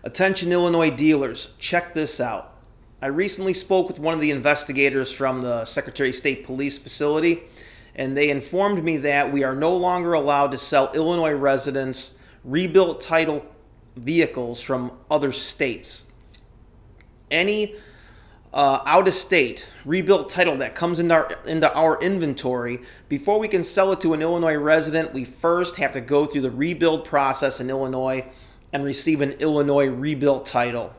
Attention Illinois dealers, check this out. I recently spoke with one of the investigators from the Secretary of State Police facility, and they informed me that we are no longer allowed to sell Illinois residents rebuilt title vehicles from other states. Any out-of-state rebuilt title that comes into our inventory, before we can sell it to an Illinois resident, we first have to go through the rebuild process in Illinois and receive an Illinois rebuilt title.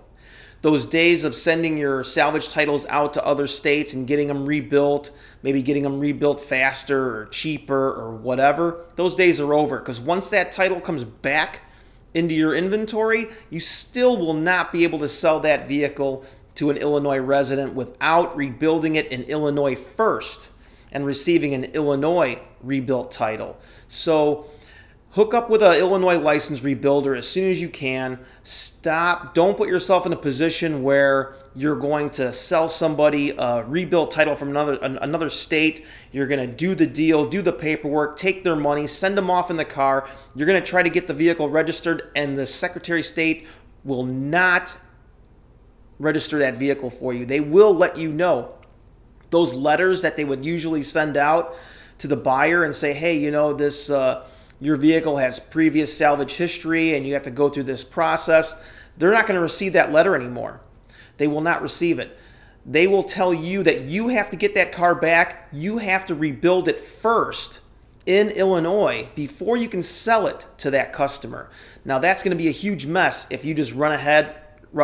Those days of sending your salvage titles out to other states and getting them rebuilt, maybe getting them rebuilt faster or cheaper or whatever, those days are over, because once that title comes back into your inventory, you still will not be able to sell that vehicle to an Illinois resident without rebuilding it in Illinois first and receiving an Illinois rebuilt title. So hook up with an Illinois licensed rebuilder as soon as you can. Don't put yourself in a position where you're going to sell somebody a rebuilt title from another state. You're going to do the deal, do the paperwork, take their money, send them off in the car. You're going to try to get the vehicle registered, and the Secretary of State will not register that vehicle for you. They will let you know. Those letters that they would usually send out to the buyer and say, hey, this your vehicle has previous salvage history and you have to go through this process. They're not going to receive that letter anymore. They will not receive it. They will tell you that you have to get that car back. You have to rebuild it first in Illinois before you can sell it to that customer. Now, that's going to be a huge mess if you just run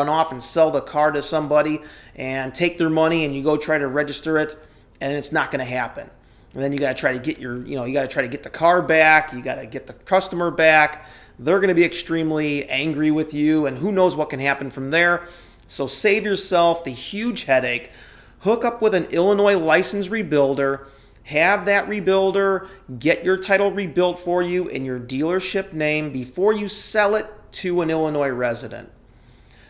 off and sell the car to somebody and take their money and you go try to register it, and it's not going to happen. And then you got to try to get the car back. You got to get the customer back. They're going to be extremely angry with you, and who knows what can happen from there. So save yourself the huge headache. Hook up with an Illinois licensed rebuilder. Have that rebuilder get your title rebuilt for you in your dealership name before you sell it to an Illinois resident.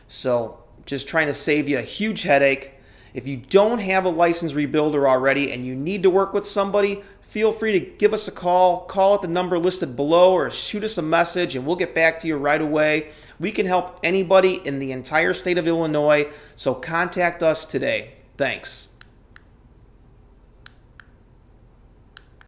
So just trying to save you a huge headache. If you don't have a licensed rebuilder already and you need to work with somebody, feel free to give us a call. Call at the number listed below or shoot us a message and we'll get back to you right away. We can help anybody in the entire state of Illinois, so contact us today. Thanks.